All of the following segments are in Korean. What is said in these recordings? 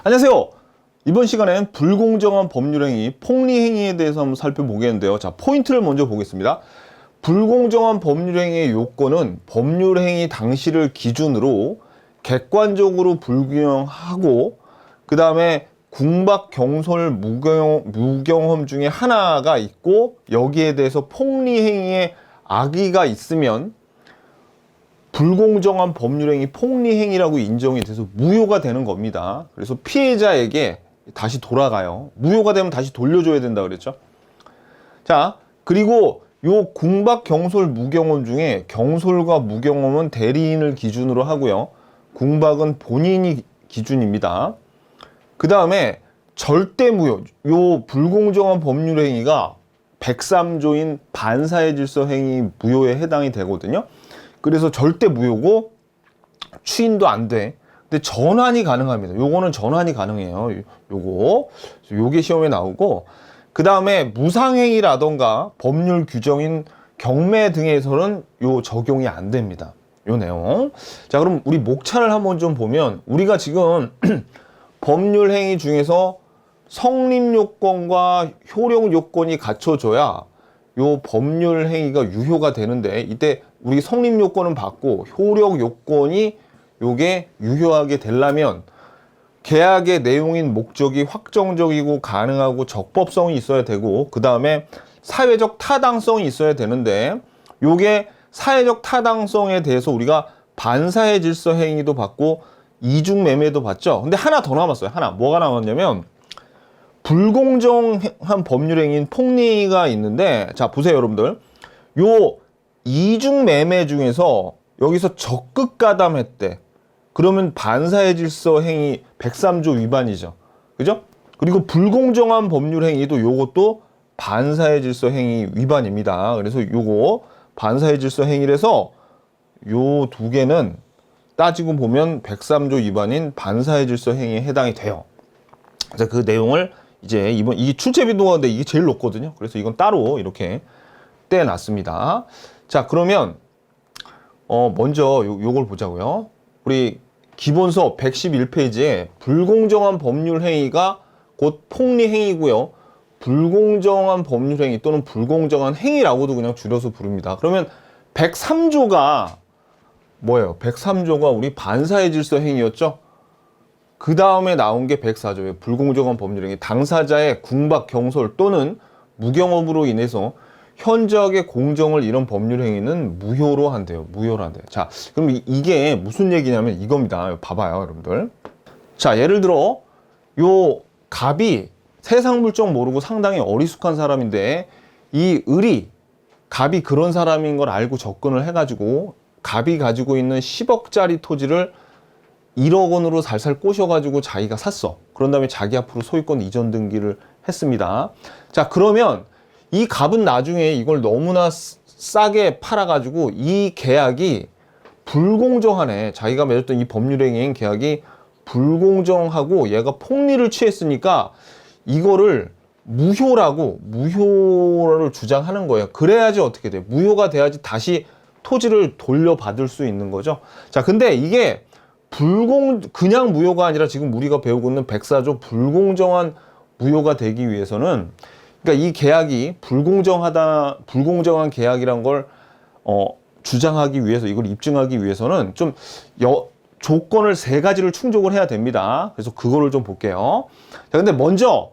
안녕하세요. 이번 시간엔 불공정한 법률행위, 폭리행위에 대해서 한번 살펴보겠는데요. 자, 포인트를 먼저 보겠습니다. 불공정한 법률행위의 요건은 법률행위 당시를 기준으로 객관적으로 불균형하고 그 다음에 궁박, 경솔, 무경험 중에 하나가 있고 여기에 대해서 폭리행위의 악의가 있으면 불공정한 법률행위, 폭리행위라고 인정이 돼서 무효가 되는 겁니다. 그래서 피해자에게 다시 돌아가요. 무효가 되면 다시 돌려줘야 된다 그랬죠. 자, 그리고 요 궁박, 경솔, 무경험 중에 경솔과 무경험은 대리인을 기준으로 하고요. 궁박은 본인이 기준입니다. 그 다음에 절대 무효, 요 불공정한 법률행위가 103조인 반사회 질서 행위 무효에 해당이 되거든요. 그래서 절대 무효고 추인도 안 돼. 근데 전환이 가능합니다. 요거는 전환이 가능해요. 요게 시험에 나오고 그 다음에 무상행위라던가 법률 규정인 경매 등에서는 요 적용이 안 됩니다. 요 내용. 자, 그럼 우리 목차를 한번 좀 보면 우리가 지금 법률 행위 중에서 성립 요건과 효력 요건이 갖춰져야 요 법률 행위가 유효가 되는데 이때 우리 성립 요건은 받고 효력 요건이 요게 유효하게 되려면 계약의 내용인 목적이 확정적이고 가능하고 적법성이 있어야 되고 그 다음에 사회적 타당성이 있어야 되는데 요게 사회적 타당성에 대해서 우리가 반사회 질서 행위도 받고 이중매매도 받죠. 근데 하나 더 남았어요. 하나 뭐가 남았냐면 불공정한 법률행위인 폭리가 있는데 자 보세요 여러분들 요 이중매매 중에서 여기서 적극 가담했대 그러면 반사회 질서 행위 103조 위반이죠 그죠? 그리고 불공정한 법률행위도 요것도 반사회 질서 행위 위반입니다. 그래서 요거 반사회 질서 행위라서 요 두 개는 따지고 보면 103조 위반인 반사회 질서 행위에 해당이 돼요. 자, 그 내용을 이제 이번 이게 출제 빈도가 이게 제일 높거든요. 그래서 이건 따로 이렇게 떼놨습니다. 자, 그러면 먼저 요걸 보자고요. 우리 기본서 111페이지에 불공정한 법률 행위가 곧 폭리 행위고요. 불공정한 법률 행위 또는 불공정한 행위라고도 그냥 줄여서 부릅니다. 그러면 103조가 뭐예요? 103조가 우리 반사회 질서 행위였죠? 그 다음에 나온 게 104조예요. 불공정한 법률행위. 당사자의 궁박, 경솔 또는 무경험으로 인해서 현저하게 공정을 잃은 법률행위는 무효로 한대요. 무효로 한대요. 자, 그럼 이게 무슨 얘기냐면 이겁니다. 봐봐요, 여러분들. 자, 예를 들어 요 갑이 세상 물정 모르고 상당히 어리숙한 사람인데 이 을이 갑이 그런 사람인 걸 알고 접근을 해가지고 갑이 가지고 있는 10억짜리 토지를 1억 원으로 살살 꼬셔가지고 자기가 샀어. 그런 다음에 자기 앞으로 소유권 이전 등기를 했습니다. 자, 그러면 이 갑은 나중에 이걸 너무나 싸게 팔아가지고 이 계약이 불공정하네. 자기가 맺었던 이 법률행위인 계약이 불공정하고 얘가 폭리를 취했으니까 이거를 무효를 주장하는 거예요. 그래야지 어떻게 돼? 무효가 돼야지 다시 토지를 돌려받을 수 있는 거죠. 자, 근데 이게 그냥 무효가 아니라 지금 우리가 배우고 있는 104조 불공정한 무효가 되기 위해서는 그러니까 이 계약이 불공정한 계약이란 걸 주장하기 위해서 이걸 입증하기 위해서는 좀 조건을 3가지를 충족을 해야 됩니다. 그래서 그거를 좀 볼게요. 자, 근데 먼저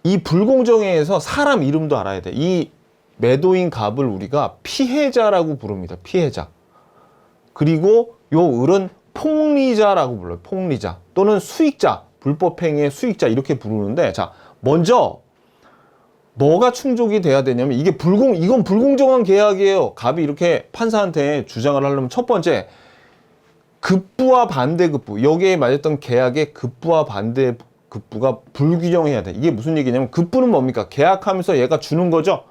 이 불공정에서 사람 이름도 알아야 돼. 이 매도인 갑을 우리가 피해자라고 부릅니다. 피해자. 그리고 요 을은 폭리자라고 불러요. 폭리자 또는 수익자, 불법행위의 수익자 이렇게 부르는데 자, 먼저 뭐가 충족이 돼야 되냐면 이건 불공정한 계약이에요. 갑이 이렇게 판사한테 주장을 하려면 첫 번째 급부와 반대급부 여기에 맞았던 계약의 급부와 반대급부가 불균형해야 돼. 이게 무슨 얘기냐면 급부는 뭡니까? 계약하면서 얘가 주는 거죠.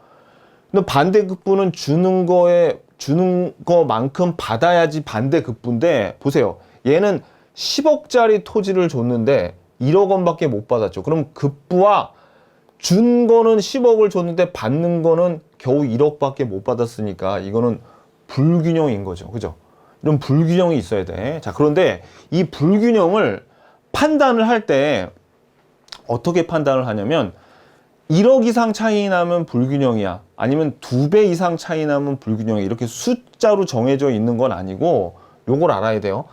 근데 반대급부는 주는 거만큼 받아야지 반대급부인데 보세요. 얘는 10억짜리 토지를 줬는데 1억 원밖에 못 받았죠. 그럼 급부와 준 거는 10억을 줬는데 받는 거는 겨우 1억밖에 못 받았으니까 이거는 불균형인 거죠. 그죠? 이런 불균형이 있어야 돼. 자, 그런데 이 불균형을 판단을 할 때 어떻게 판단을 하냐면 1억 이상 차이 나면 불균형이야, 아니면 2배 이상 차이 나면 불균형이야, 이렇게 숫자로 정해져 있는 건 아니고 요걸 알아야 돼요.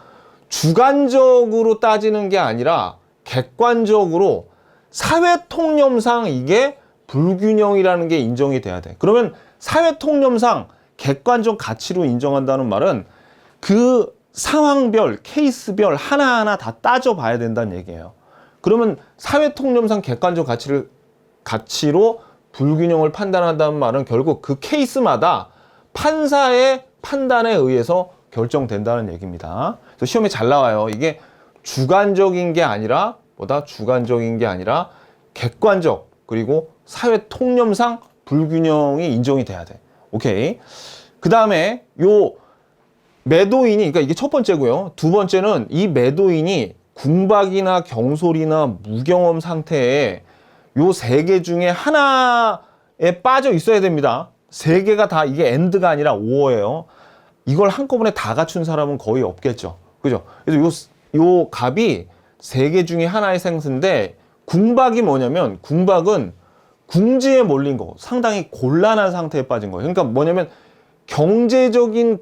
주관적으로 따지는 게 아니라 객관적으로 사회통념상 이게 불균형이라는 게 인정이 돼야 돼. 그러면 사회통념상 객관적 가치로 인정한다는 말은 그 상황별, 케이스별 하나하나 다 따져봐야 된다는 얘기예요. 그러면 사회통념상 객관적 가치로 불균형을 판단한다는 말은 결국 그 케이스마다 판사의 판단에 의해서 결정된다는 얘기입니다. 그래서 시험에 잘 나와요. 이게 주관적인 게 아니라 주관적인 게 아니라 객관적, 그리고 사회 통념상 불균형이 인정이 돼야 돼. 오케이. 그 다음에 요 매도인이, 그러니까 이게 첫 번째고요. 두 번째는 이 매도인이 궁박이나 경솔이나 무경험 상태에 요 세 개 중에 하나에 빠져 있어야 됩니다. 세 개가 다, 이게 엔드가 아니라 오어예요. 이걸 한꺼번에 다 갖춘 사람은 거의 없겠죠. 그죠? 그래서 요 갑이 세 개 중에 하나의 생수인데, 궁박이 뭐냐면, 궁박은 궁지에 몰린 거, 상당히 곤란한 상태에 빠진 거예요. 그러니까 뭐냐면 경제적인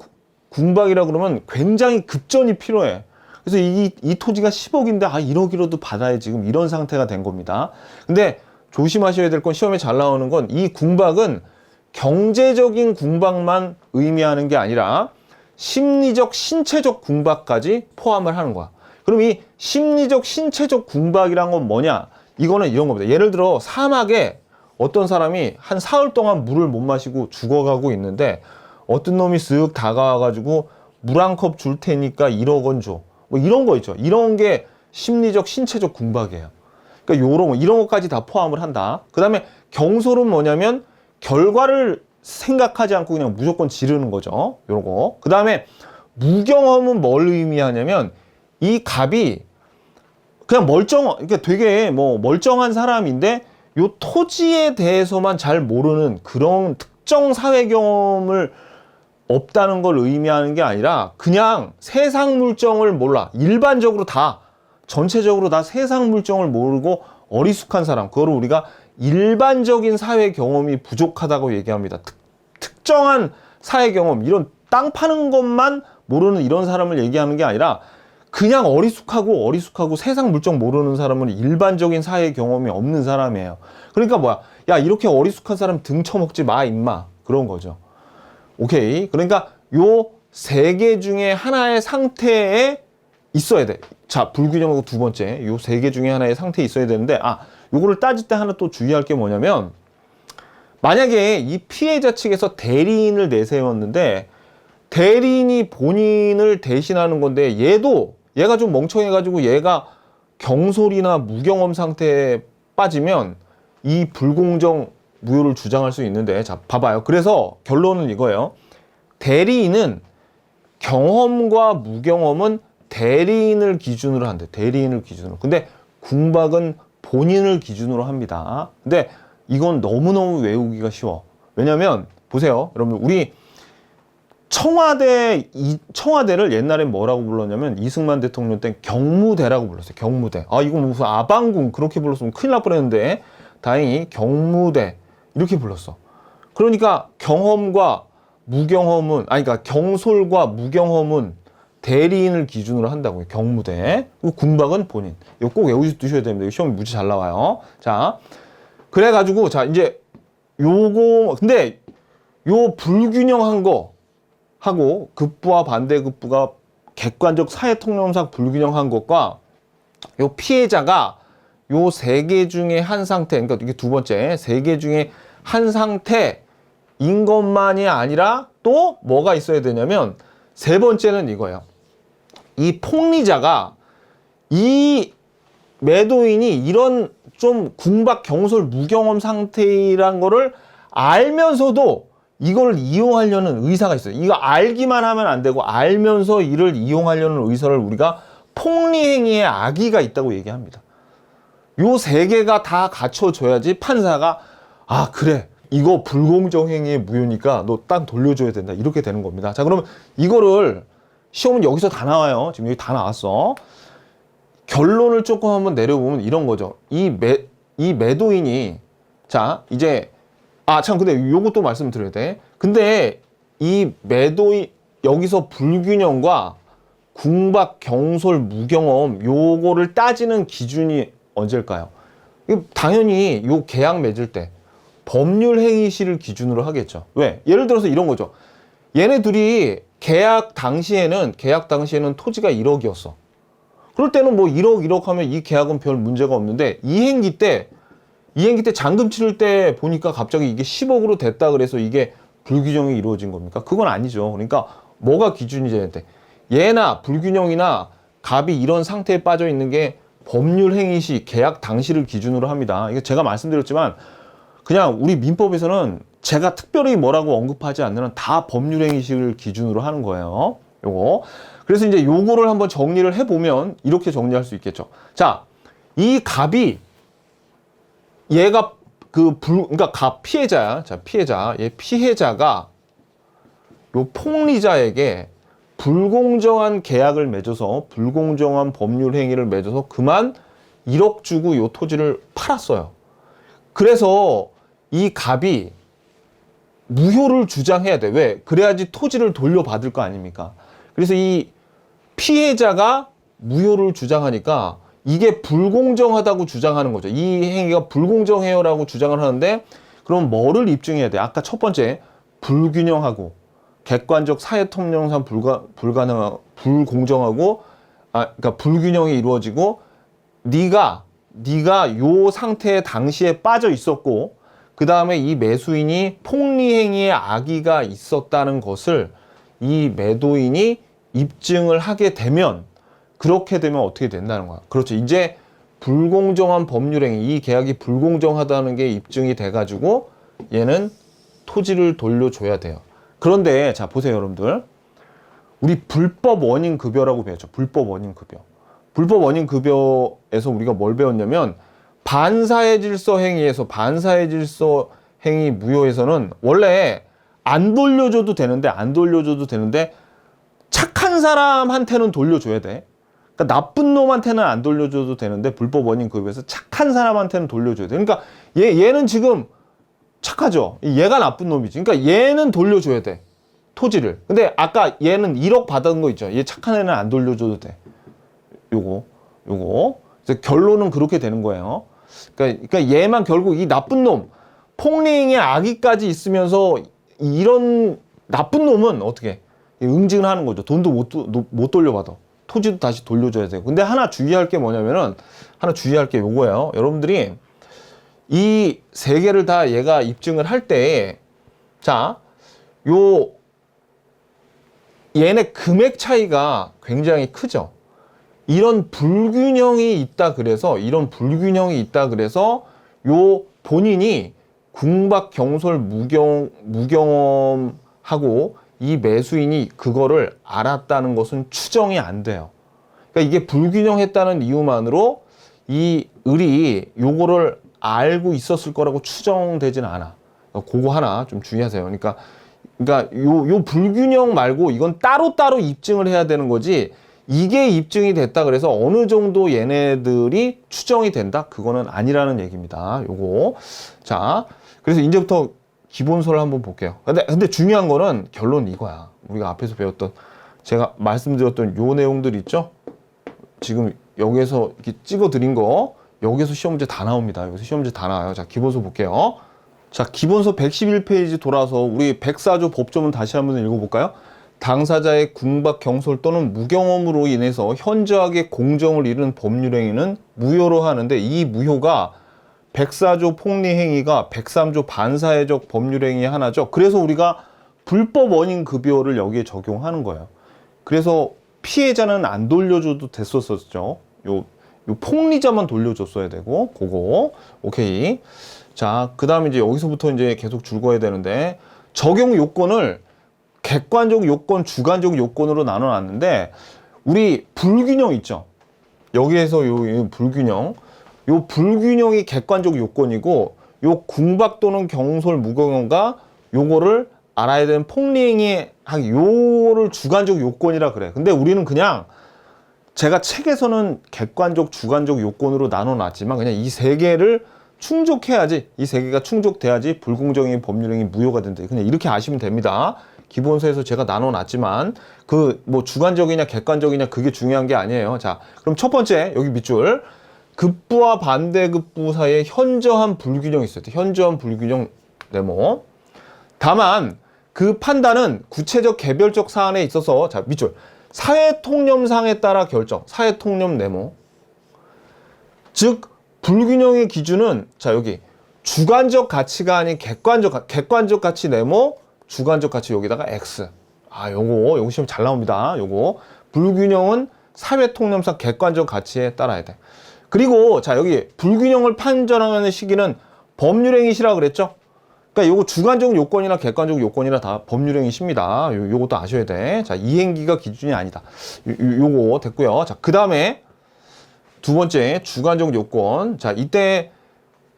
궁박이라 그러면 굉장히 급전이 필요해. 그래서 이 토지가 10억인데 1억이라도 받아야 지금 이런 상태가 된 겁니다. 근데 조심하셔야 될 건, 시험에 잘 나오는 건, 이 궁박은 경제적인 궁박만 의미하는 게 아니라 심리적, 신체적 궁박까지 포함을 하는 거야. 그럼 이 심리적, 신체적 궁박이란 건 뭐냐? 이거는 이런 겁니다. 예를 들어 사막에 어떤 사람이 한 사흘 동안 물을 못 마시고 죽어가고 있는데, 어떤 놈이 쓱 다가와가지고 물 한 컵 줄 테니까 1억 원 줘. 뭐 이런 거 있죠. 이런 게 심리적, 신체적 궁박이에요. 그러니까 이런 것까지 다 포함을 한다. 그 다음에 경솔은 뭐냐면 결과를 생각하지 않고 그냥 무조건 지르는 거죠. 요런 거. 그 다음에 무경험은 뭘 의미하냐면, 이 갑이 그냥 그러니까 되게 뭐 멀쩡한 사람인데 요 토지에 대해서만 잘 모르는 그런 특정 사회 경험을 없다는 걸 의미하는 게 아니라, 그냥 세상 물정을 몰라. 일반적으로 다, 전체적으로 다 세상 물정을 모르고 어리숙한 사람, 그거를 우리가 일반적인 사회 경험이 부족하다고 얘기합니다. 특정한 사회 경험, 이런 땅 파는 것만 모르는 이런 사람을 얘기하는 게 아니라, 그냥 어리숙하고 세상 물정 모르는 사람은 일반적인 사회 경험이 없는 사람이에요. 그러니까 뭐야, 야, 이렇게 어리숙한 사람 등쳐먹지 마 임마, 그런 거죠. 오케이. 그러니까 요 세 개 중에 하나의 상태에 있어야 돼. 자, 불균형하고 두 번째, 요 세 개 중에 하나의 상태에 있어야 되는데, 요거를 따질 때 하나 또 주의할 게 뭐냐면, 만약에 이 피해자 측에서 대리인을 내세웠는데, 대리인이 본인을 대신하는 건데, 얘가 좀 멍청해가지고 얘가 경솔이나 무경험 상태에 빠지면 이 불공정 무효를 주장할 수 있는데, 자, 봐봐요. 그래서 결론은 이거예요. 대리인은, 경험과 무경험은 대리인을 기준으로 한대. 대리인을 기준으로. 근데 궁박은 본인을 기준으로 합니다. 근데 이건 너무너무 외우기가 쉬워. 왜냐면 보세요. 여러분, 우리 청와대를 옛날에 뭐라고 불렀냐면, 이승만 대통령 때 경무대라고 불렀어요. 경무대. 이거 무슨 아방궁 그렇게 불렀으면 큰일 날 뻔했는데, 다행히 경무대 이렇게 불렀어. 그러니까 경험과 무경험은, 그러니까 경솔과 무경험은 대리인을 기준으로 한다고요. 경무대. 그리고 궁박은 본인. 이거 꼭 외우셔야 됩니다. 시험이 무지 잘 나와요. 자, 그래가지고, 자, 이제 근데 요 불균형한 거 하고 급부와 반대급부가 객관적 사회통념상 불균형한 것과 요 피해자가 요 세 개 중에 한 상태, 그러니까 이게 두 번째, 세 개 중에 한 상태인 것만이 아니라 또 뭐가 있어야 되냐면, 세 번째는 이거예요. 이 폭리자가, 이 매도인이 이런 좀 궁박, 경솔, 무경험 상태란 거를 알면서도 이걸 이용하려는 의사가 있어요. 이거 알기만 하면 안 되고, 알면서 이를 이용하려는 의사를 우리가 폭리행위의 악의가 있다고 얘기합니다. 요 세 개가 다 갖춰져야지 판사가, 그래, 이거 불공정 행위의 무효니까 너 땅 돌려줘야 된다, 이렇게 되는 겁니다. 자, 그러면 이거를 시험은 여기서 다 나와요. 지금 여기 다 나왔어. 결론을 조금 한번 내려보면 이런 거죠. 이 매도인이, 자, 이제, 참, 근데 요것도 말씀드려야 돼. 근데 이 매도인, 여기서 불균형과 궁박, 경솔, 무경험, 요거를 따지는 기준이 언제일까요? 당연히 요 계약 맺을 때 법률 행위 시를 기준으로 하겠죠. 왜? 예를 들어서 이런 거죠. 얘네 둘이 계약 당시에는 토지가 1억이었어. 그럴 때는 뭐 1억 하면 이 계약은 별 문제가 없는데 이행기 때 잔금 치를 때 보니까 갑자기 이게 10억으로 됐다 그래서 이게 불균형이 이루어진 겁니까? 그건 아니죠. 그러니까 뭐가 기준이 돼야 돼? 얘나 불균형이나 갑이 이런 상태에 빠져 있는 게 법률 행위 시 계약 당시를 기준으로 합니다. 이거 제가 말씀드렸지만 그냥 우리 민법에서는 제가 특별히 뭐라고 언급하지 않는 한 다 법률 행위 시를 기준으로 하는 거예요. 요거. 그래서 이제 요거를 한번 정리를 해보면 이렇게 정리할 수 있겠죠. 자, 이 갑이 얘가 그러니까 갑 피해자야. 자, 얘 피해자가 요 폭리자에게 불공정한 계약을 맺어서 불공정한 법률 행위를 맺어서 그만 1억 주고 요 토지를 팔았어요. 그래서 이 갑이 무효를 주장해야 돼. 왜? 그래야지 토지를 돌려받을 거 아닙니까? 그래서 이 피해자가 무효를 주장하니까 이게 불공정하다고 주장하는 거죠. 이 행위가 불공정해요라고 주장을 하는데 그럼 뭐를 입증해야 돼? 아까 첫 번째 불균형하고 객관적 사회 통념상 불가능하고 불공정하고 그러니까 불균형이 이루어지고 네가 요 상태에 당시에 빠져 있었고 그 다음에 이 매수인이 폭리행위의 악의가 있었다는 것을 이 매도인이 입증을 하게 되면 그렇게 되면 어떻게 된다는 거야. 그렇죠. 이제 불공정한 법률행위, 이 계약이 불공정하다는 게 입증이 돼가지고 얘는 토지를 돌려줘야 돼요. 그런데 자 보세요 여러분들. 우리 불법 원인 급여라고 배웠죠. 불법 원인 급여. 불법 원인 급여에서 우리가 뭘 배웠냐면 반사회 질서 행위에서 반사회 질서 행위 무효에서는 원래 안 돌려줘도 되는데 착한 사람한테는 돌려줘야 돼. 그러니까 나쁜 놈한테는 안 돌려줘도 되는데 불법 원인 급여에서 착한 사람한테는 돌려줘야 돼. 그러니까 얘는 지금 착하죠. 얘가 나쁜 놈이지. 그러니까 얘는 돌려줘야 돼. 토지를. 근데 아까 얘는 1억 받은 거 있죠. 얘 착한 애는 안 돌려줘도 돼. 요거. 그래서 결론은 그렇게 되는 거예요. 그러니까 얘만 결국 이 나쁜 놈, 폭리행위의 악의까지 있으면서 이런 나쁜 놈은 어떻게 응징을 하는 거죠. 돈도 못 돌려받아. 토지도 다시 돌려줘야 돼요. 근데 하나 주의할 게 뭐냐면은 요거예요. 여러분들이 이 세 개를 다 얘가 입증을 할 때, 자, 얘네 금액 차이가 굉장히 크죠. 이런 불균형이 있다 그래서 요 본인이 궁박 경솔 무경험하고 이 매수인이 그거를 알았다는 것은 추정이 안 돼요. 그러니까 이게 불균형했다는 이유만으로 이 을이 요거를 알고 있었을 거라고 추정되지는 않아. 그거 하나 좀 주의하세요. 그러니까 요 불균형 말고 이건 따로따로 입증을 해야 되는 거지. 이게 입증이 됐다 그래서 어느 정도 얘네들이 추정이 된다? 그거는 아니라는 얘기입니다. 요거. 자, 그래서 이제부터 기본서를 한번 볼게요. 근데 중요한 거는 결론은 이거야. 우리가 앞에서 배웠던, 제가 말씀드렸던 요 내용들 있죠? 지금 여기에서 이렇게 찍어 드린 거, 여기서 시험 문제 다 나옵니다. 여기서 시험 문제 다 나와요. 자, 기본서 볼게요. 자, 기본서 111페이지 돌아서 우리 104조 법조문 다시 한번 읽어볼까요? 당사자의 궁박 경솔 또는 무경험으로 인해서 현저하게 공정을 잃은 법률행위는 무효로 하는데 이 무효가 104조 폭리행위가 103조 반사회적 법률행위 하나죠. 그래서 우리가 불법 원인 급여를 여기에 적용하는 거예요. 그래서 피해자는 안 돌려줘도 됐었었죠. 요 폭리자만 돌려줬어야 되고, 그거. 오케이. 자, 그 다음에 이제 여기서부터 이제 계속 줄거야 되는데, 적용 요건을 객관적 요건, 주관적 요건으로 나눠놨는데, 우리 불균형 있죠? 여기에서 요 불균형. 요 불균형이 객관적 요건이고, 요 궁박 또는 경솔 무경험과 요거를 알아야 되는 폭리행위 하기, 요거를 주관적 요건이라 그래. 근데 우리는 그냥 제가 책에서는 객관적, 주관적 요건으로 나눠놨지만 그냥 이 세 개를 충족해야지, 이 세 개가 충족돼야지 불공정행위, 법률행위 무효가 된다. 그냥 이렇게 아시면 됩니다. 기본서에서 제가 나눠놨지만 그 뭐 주관적이냐 객관적이냐 그게 중요한 게 아니에요. 자, 그럼 첫 번째 여기 밑줄 급부와 반대급부 사이에 현저한 불균형이 있어요. 현저한 불균형 네모. 다만 그 판단은 구체적 개별적 사안에 있어서, 자 밑줄 사회통념상에 따라 결정. 사회통념 네모. 즉 불균형의 기준은 자 여기 주관적 가치가 아닌 객관적 가치 네모, 주관적 가치 여기다가 X. 아 요거 시험 잘 나옵니다. 요거 불균형은 사회통념상 객관적 가치에 따라야 돼. 그리고 자 여기 불균형을 판정하는 시기는 법률행위시라 그랬죠? 그러니까 요거 주관적 요건이나 객관적 요건이나 다 법률행위십니다. 요것도 아셔야 돼. 자 이행기가 기준이 아니다. 요거 됐고요. 자 그 다음에 두 번째 주관적 요건. 자 이때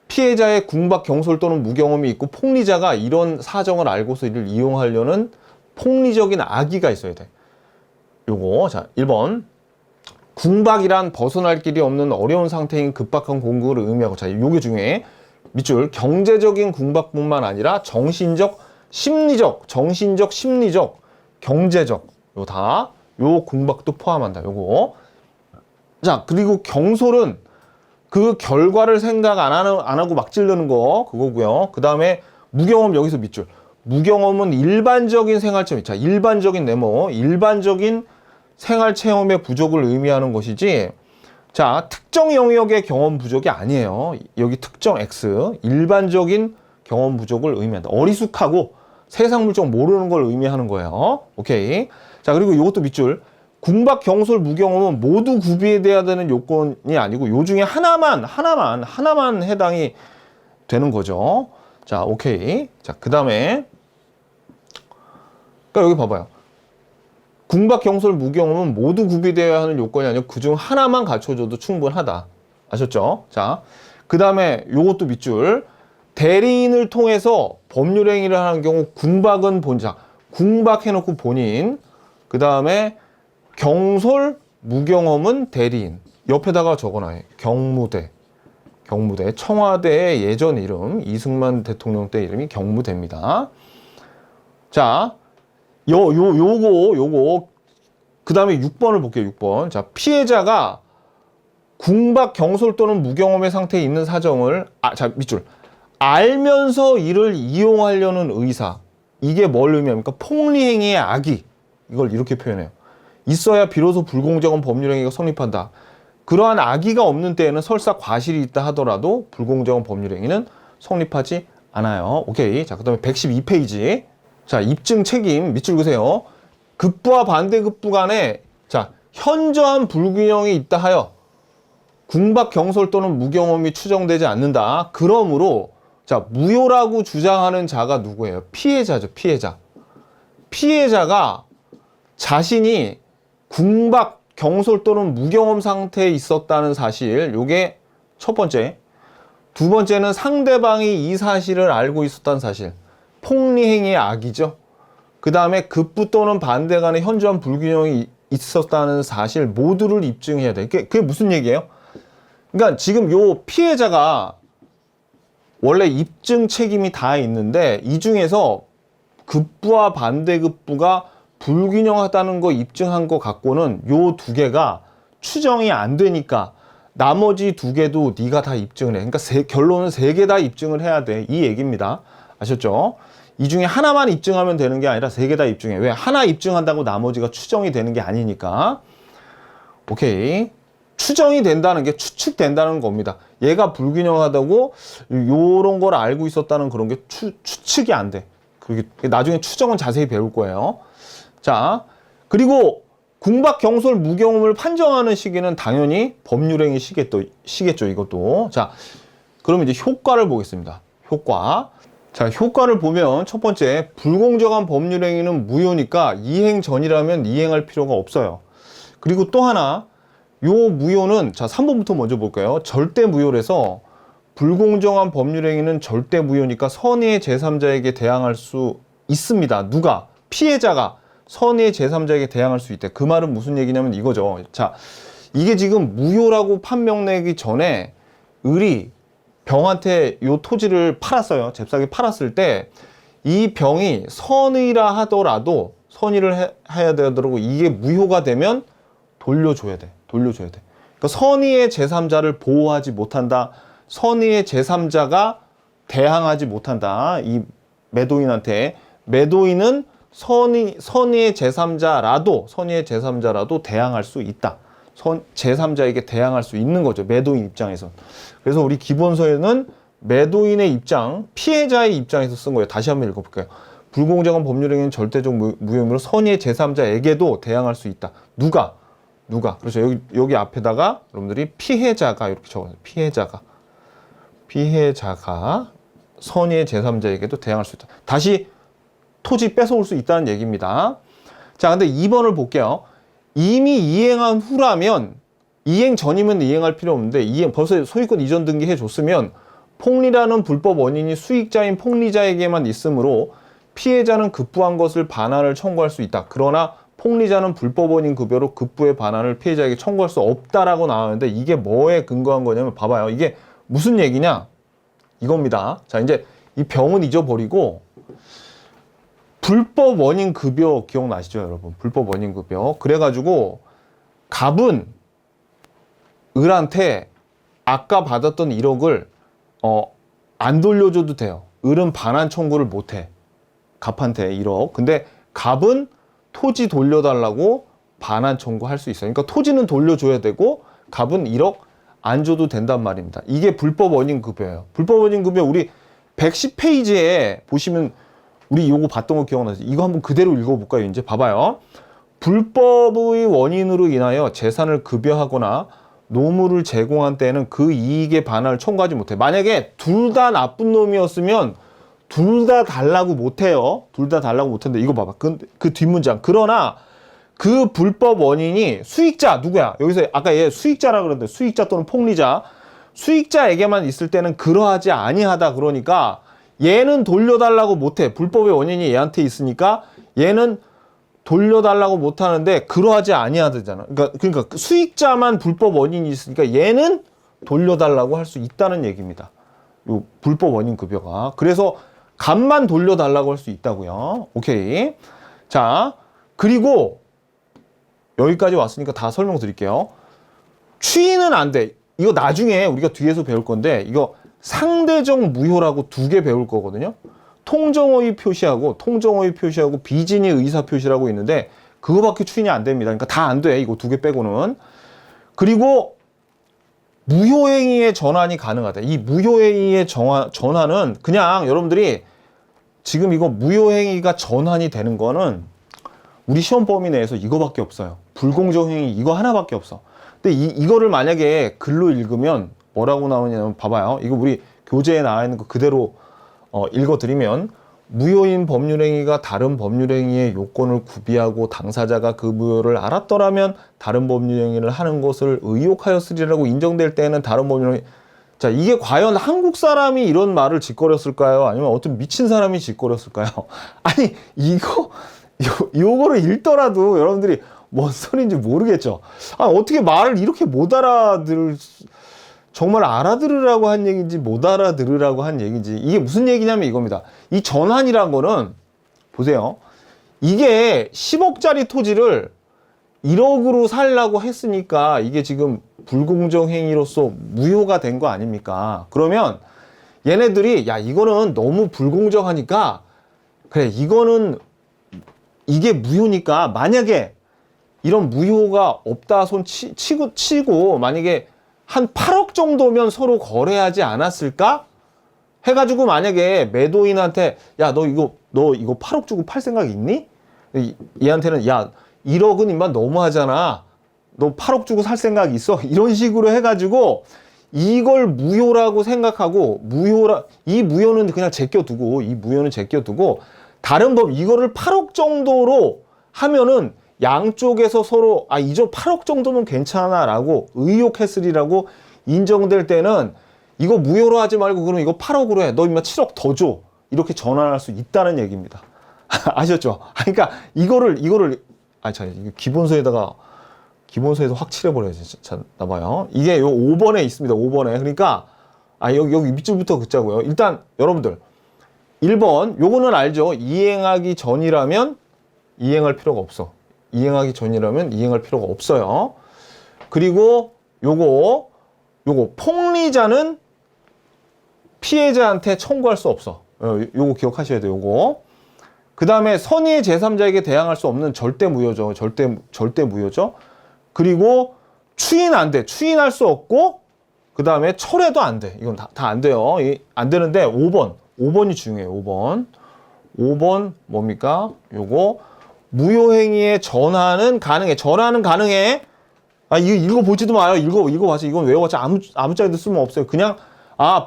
피해자의 궁박, 경솔 또는 무경험이 있고 폭리자가 이런 사정을 알고서 이를 이용하려는 폭리적인 악의가 있어야 돼. 요거 자 1번 궁박이란 벗어날 길이 없는 어려운 상태인 급박한 공격을 의미하고, 자 요게 중요해. 밑줄 경제적인 궁박뿐만 아니라 정신적, 심리적, 경제적 요 다 요 궁박도 포함한다. 요거. 자 그리고 경솔은 그 결과를 생각 안 하고 막 찌르는 거 그거고요. 그 다음에 무경험 여기서 밑줄 무경험은 일반적인 생활체험. 자 일반적인 네모, 일반적인 생활체험의 부족을 의미하는 것이지, 자 특정 영역의 경험 부족이 아니에요. 여기 특정 X 일반적인 경험 부족을 의미한다. 어리숙하고 세상 물정 모르는 걸 의미하는 거예요. 오케이. 자 그리고 이것도 밑줄 궁박, 경솔, 무경험은 모두 구비돼야 되는 요건이 아니고 요 중에 하나만 해당이 되는 거죠. 자 오케이. 자 그 다음에 그러니까 여기 봐봐요. 궁박, 경솔, 무경험은 모두 구비되어야 하는 요건이 아니고 그중 하나만 갖춰줘도 충분하다. 아셨죠? 자, 그 다음에 요것도 밑줄 대리인을 통해서 법률행위를 하는 경우 궁박은 본자, 궁박해놓고 본인, 그 다음에 경솔, 무경험은 대리인. 옆에다가 적어놔요. 경무대. 청와대의 예전 이름 이승만 대통령 때 이름이 경무대입니다. 자 요거 그 다음에 6번을 볼게요. 6번. 자 피해자가 궁박, 경솔 또는 무경험의 상태에 있는 사정을 자 밑줄 알면서 이를 이용하려는 의사. 이게 뭘 의미합니까? 폭리행위의 악의. 이걸 이렇게 표현해요. 있어야 비로소 불공정한 법률행위가 성립한다. 그러한 악의가 없는 때에는 설사 과실이 있다 하더라도 불공정한 법률행위는 성립하지 않아요. 오케이. 자, 그 다음에 112페이지. 자, 입증 책임 밑줄 그세요. 급부와 반대급부 간에 자 현저한 불균형이 있다 하여 궁박, 경솔 또는 무경험이 추정되지 않는다. 그러므로 자 무효라고 주장하는 자가 누구예요? 피해자죠. 피해자가 자신이 궁박, 경솔 또는 무경험 상태에 있었다는 사실, 요게 첫 번째. 두 번째는 상대방이 이 사실을 알고 있었다는 사실. 폭리행위의 악이죠. 그 다음에 급부 또는 반대 간의 현저한 불균형이 있었다는 사실 모두를 입증해야 돼. 그게 무슨 얘기예요? 그러니까 지금 요 피해자가 원래 입증 책임이 다 있는데 이 중에서 급부와 반대급부가 불균형하다는 거 입증한 거 갖고는 요 두 개가 추정이 안 되니까 나머지 두 개도 네가 다 입증을 해. 그러니까 결론은 세 개 다 입증을 해야 돼. 이 얘기입니다. 아셨죠? 이 중에 하나만 입증하면 되는 게 아니라 세 개 다 입증해. 왜? 하나 입증한다고 나머지가 추정이 되는 게 아니니까. 오케이. 추정이 된다는 게 추측된다는 겁니다. 얘가 불균형하다고 요런 걸 알고 있었다는 그런 게 추측이 안 돼. 그게 나중에 추정은 자세히 배울 거예요. 자, 그리고 궁박, 경솔, 무경험을 판정하는 시기는 당연히 법률행위 시겠죠, 이것도. 자, 그러면 이제 효과를 보겠습니다. 효과. 자, 효과를 보면 첫 번째, 불공정한 법률행위는 무효니까 이행 전이라면 이행할 필요가 없어요. 그리고 또 하나, 요 무효는, 자, 3번부터 먼저 볼까요? 절대 무효라서 불공정한 법률행위는 절대 무효니까 선의의 제3자에게 대항할 수 있습니다. 누가? 피해자가 선의의 제3자에게 대항할 수 있대. 그 말은 무슨 얘기냐면 이거죠. 자, 이게 지금 무효라고 판명 내기 전에 을이 병한테 요 토지를 팔았어요. 잽싸게 팔았을 때 이 병이 선의라 하더라도 선의를 해야 되더라고. 이게 무효가 되면 돌려줘야 돼. 돌려줘야 돼. 그러니까 선의의 제3자를 보호하지 못한다. 선의의 제3자가 대항하지 못한다. 이 매도인한테. 매도인은 선의의 제3자라도 대항할 수 있다. 제3자에게 대항할 수 있는 거죠. 매도인 입장에서. 그래서 우리 기본서에는 매도인의 입장, 피해자의 입장에서 쓴 거예요. 다시 한번 읽어볼게요. 불공정한 법률행위는 절대적 무효이므로 선의의 제3자에게도 대항할 수 있다. 누가? 그렇죠. 여기 앞에다가 여러분들이 피해자가 이렇게 적어요. 피해자가 선의의 제3자에게도 대항할 수 있다. 다시 토지 뺏어올 수 있다는 얘기입니다. 자, 근데 2번을 볼게요. 이미 이행한 후라면, 이행 전이면 이행할 필요 없는데, 벌써 소유권 이전 등기해 줬으면, 폭리라는 불법 원인이 수익자인 폭리자에게만 있으므로, 피해자는 급부한 것을 반환을 청구할 수 있다. 그러나, 폭리자는 불법 원인 급여로 급부의 반환을 피해자에게 청구할 수 없다라고 나왔는데, 이게 뭐에 근거한 거냐면, 봐봐요. 이게 무슨 얘기냐? 이겁니다. 자, 이제 이 병은 잊어버리고, 불법 원인 급여 기억나시죠, 여러분? 불법 원인 급여. 그래가지고 갑은 을한테 아까 받았던 1억을 안 돌려줘도 돼요. 을은 반환 청구를 못해. 갑한테 1억. 근데 갑은 토지 돌려달라고 반환 청구할 수 있어요. 그러니까 토지는 돌려줘야 되고 갑은 1억 안 줘도 된단 말입니다. 이게 불법 원인 급여예요. 불법 원인 급여 우리 110페이지에 보시면 우리 요거 봤던 거 기억나죠? 이거 한번 그대로 읽어볼까요? 이제 봐봐요. 불법의 원인으로 인하여 재산을 급여하거나 노무를 제공한 때에는 그 이익의 반환을 청구하지 못해. 만약에 둘 다 나쁜 놈이었으면 둘 다 달라고 못해요. 둘 다 달라고 못했는데 이거 봐봐. 그 뒷문장. 그러나 그 불법 원인이 수익자 누구야? 여기서 아까 얘 수익자라 그랬는데 수익자 또는 폭리자. 수익자에게만 있을 때는 그러하지 아니하다. 그러니까 얘는 돌려달라고 못해. 불법의 원인이 얘한테 있으니까 얘는 돌려달라고 못하는데 그러하지 아니하잖아. 그러니까 수익자만 불법 원인이 있으니까 얘는 돌려달라고 할 수 있다는 얘기입니다. 요 불법 원인 급여가. 그래서 갑만 돌려달라고 할 수 있다고요. 오케이. 자, 그리고 여기까지 왔으니까 다 설명드릴게요. 추인은 안 돼. 이거 나중에 우리가 뒤에서 배울 건데 이거 상대적 무효라고 2개 배울 거거든요. 통정허위 표시하고 비진의 의사 표시라고 있는데 그거밖에 추인이 안 됩니다. 그러니까 다 안 돼. 이거 2개 빼고는. 그리고 무효행위의 전환이 가능하다. 이 무효행위의 전환은 그냥 여러분들이 지금 이거 무효행위가 전환이 되는 거는 우리 시험 범위 내에서 이거밖에 없어요. 불공정행위 이거 하나밖에 없어. 근데 이거를 만약에 글로 읽으면 뭐라고 나오냐면 봐봐요. 이거 우리 교재에 나와 있는 거 그대로 읽어드리면 무효인 법률행위가 다른 법률행위의 요건을 구비하고 당사자가 그 무효를 알았더라면 다른 법률행위를 하는 것을 의혹하였으리라고 인정될 때에는 다른 법률행위. 자, 이게 과연 한국 사람이 이런 말을 짓거렸을까요? 아니면 어떤 미친 사람이 짓거렸을까요? 아니 요거를 읽더라도 여러분들이 뭔 소리인지 모르겠죠. 어떻게 말을 이렇게 못 정말 알아들으라고 한 얘기인지 못 알아들으라고 한 얘기인지. 이게 무슨 얘기냐면 이겁니다. 이 전환이란 거는 보세요. 이게 10억짜리 토지를 1억으로 살라고 했으니까 이게 지금 불공정 행위로서 무효가 된 거 아닙니까? 그러면 얘네들이 야 이거는 너무 불공정하니까 그래 이게 무효니까 만약에 이런 무효가 없다 손 치고 만약에 한 8억 정도면 서로 거래하지 않았을까? 해가지고 만약에 매도인한테 야 너 이거 8억 주고 팔 생각 있니? 얘한테는 야 1억은 임마 너무하잖아. 너 8억 주고 살 생각 있어? 이런 식으로 해가지고 이걸 무효라고 생각하고 이 무효는 그냥 제껴두고 다른 법 이거를 8억 정도로 하면은 양쪽에서 서로 이저 8억 정도면 괜찮아 라고 의혹했으리라고 인정될 때는 이거 무효로 하지 말고 그럼 이거 8억으로 해. 너 임마 7억 더 줘. 이렇게 전환할 수 있다는 얘기입니다. 아셨죠? 그러니까 이거를 기본서에다가 기본서에서 확 칠해버려야지 나봐요. 이게 요 5번에 있습니다. 5번에. 그러니까 여기 밑줄부터 긋자고요. 일단 여러분들 1번 요거는 알죠. 이행하기 전이라면 이행할 필요가 없어. 이행하기 전이라면 이행할 필요가 없어요. 그리고 요거 폭리자는 피해자한테 청구할 수 없어. 요거 기억하셔야 돼요. 요거. 그 다음에 선의의 제3자에게 대항할 수 없는 절대 무효죠. 절대 무효죠. 그리고 추인 안 돼. 추인할 수 없고, 그 다음에 철회도 안 돼. 이건 다 안 돼요. 안 되는데 5번이 중요해요. 5번 뭡니까? 요거 무효행위의 전환은 가능해. 전환은 가능해. 이거 읽어보지도 마요. 읽어봐서 이건 외워봤자 아무 짝에도 쓸모 없어요. 그냥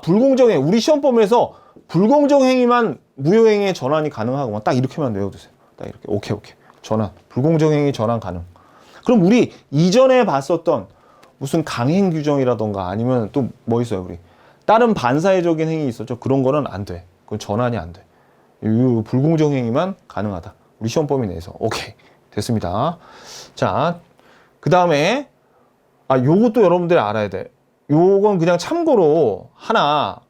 불공정행. 우리 시험범위에서 불공정행위만 무효행위의 전환이 가능하고 딱 이렇게만 외워두세요. 딱 이렇게. 오케이. 전환. 불공정행위 전환 가능. 그럼 우리 이전에 봤었던 무슨 강행 규정이라던가 아니면 또 뭐 있어요, 우리. 다른 반사회적인 행위 있었죠. 그런 거는 안 돼. 그건 전환이 안 돼. 이 불공정행위만 가능하다. 우리 시험 범위 내에서. 오케이. 됐습니다. 자, 그 다음에 요것도 여러분들이 알아야 돼. 요건 그냥 참고로 하나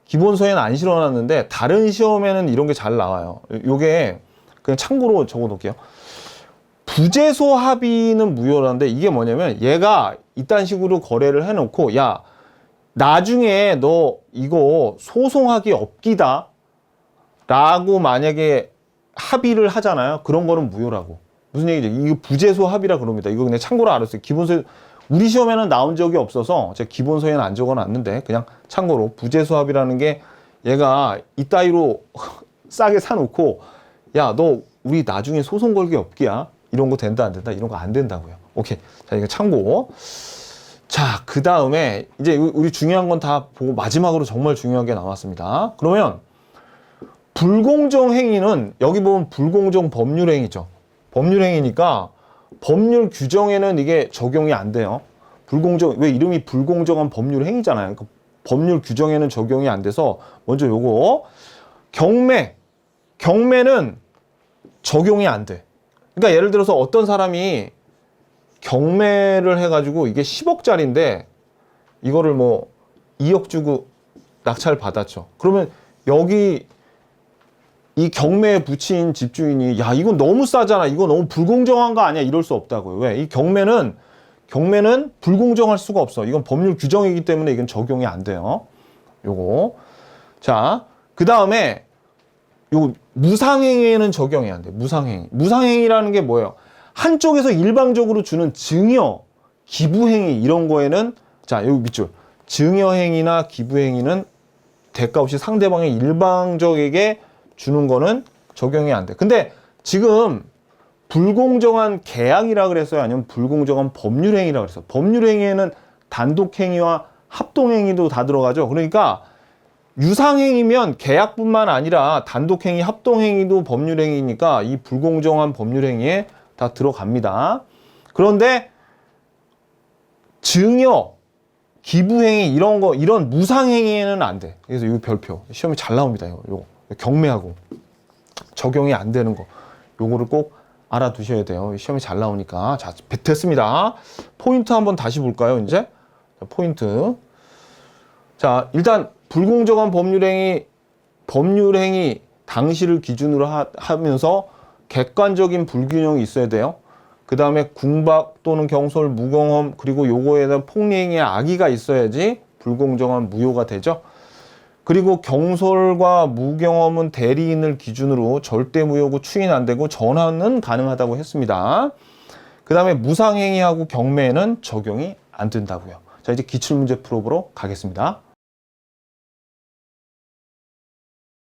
기본서에는 안 실어놨는데 다른 시험에는 이런 게 잘 나와요. 요게 그냥 참고로 적어 놓을게요. 부재소 합의는 무효라는데 이게 뭐냐면 얘가 이딴 식으로 거래를 해놓고 야 나중에 너 이거 소송하기 없기다 라고 만약에 합의를 하잖아요. 그런 거는 무효라고. 무슨 얘기죠? 이거 부재소 합의라 그럽니다. 이거 그냥 참고로 알았어요. 기본서 우리 시험에는 나온 적이 없어서 제가 기본서에는 안 적어놨는데 그냥 참고로 부재소 합의라는 게 얘가 이따위로 싸게 사놓고 야 너 우리 나중에 소송 걸기 없기야. 이런 거 된다 안 된다? 이런 거 안 된다고요. 오케이. 자, 이거 참고. 자, 그 다음에 이제 우리 중요한 건 다 보고 마지막으로 정말 중요한 게 나왔습니다. 그러면 불공정 행위는 여기 보면 불공정 법률 행위죠. 법률 행위니까 법률 규정에는 이게 적용이 안 돼요. 왜 이름이 불공정한 법률 행위잖아요. 그러니까 법률 규정에는 적용이 안 돼서 먼저 요거 경매는 적용이 안 돼. 그러니까 예를 들어서 어떤 사람이 경매를 해가지고 이게 10억짜리인데 이거를 뭐 2억 주고 낙찰 받았죠. 그러면 여기 이 경매에 붙인 집주인이 야 이건 너무 싸잖아. 이거 너무 불공정한 거 아니야. 이럴 수 없다고요. 왜? 이 경매는 불공정할 수가 없어. 이건 법률 규정이기 때문에 이건 적용이 안 돼요. 요거. 자, 그 다음에 요 무상행위에는 적용이 안 돼. 무상행위라는 게 뭐예요? 한쪽에서 일방적으로 주는 증여, 기부행위 이런 거에는 자 여기 밑줄 증여행위나 기부행위는 대가 없이 상대방의 일방적에게 주는 거는 적용이 안 돼. 근데 지금 불공정한 계약이라 그랬어요? 아니면 불공정한 법률행위라 그랬어요? 법률행위에는 단독행위와 합동행위도 다 들어가죠. 그러니까 유상행위면 계약뿐만 아니라 단독행위, 합동행위도 법률행위니까 이 불공정한 법률행위에 다 들어갑니다. 그런데 증여, 기부행위 이런 무상행위에는 안 돼. 그래서 이 별표 시험이 잘 나옵니다. 이거 경매하고 적용이 안 되는 거 요거를 꼭 알아두셔야 돼요. 시험이 잘 나오니까. 자, 됐습니다. 포인트 한번 다시 볼까요? 이제 포인트. 자, 일단 불공정한 법률행위 당시를 기준으로 하면서 객관적인 불균형이 있어야 돼요. 그 다음에 궁박 또는 경솔, 무경험 그리고 요거에 대한 폭리행위의 악의가 있어야지 불공정한 무효가 되죠. 그리고 경솔과 무경험은 대리인을 기준으로 절대 무효고 추인 안 되고 전환은 가능하다고 했습니다. 그 다음에 무상행위하고 경매에는 적용이 안 된다고요. 자, 이제 기출문제 풀어보러 가겠습니다.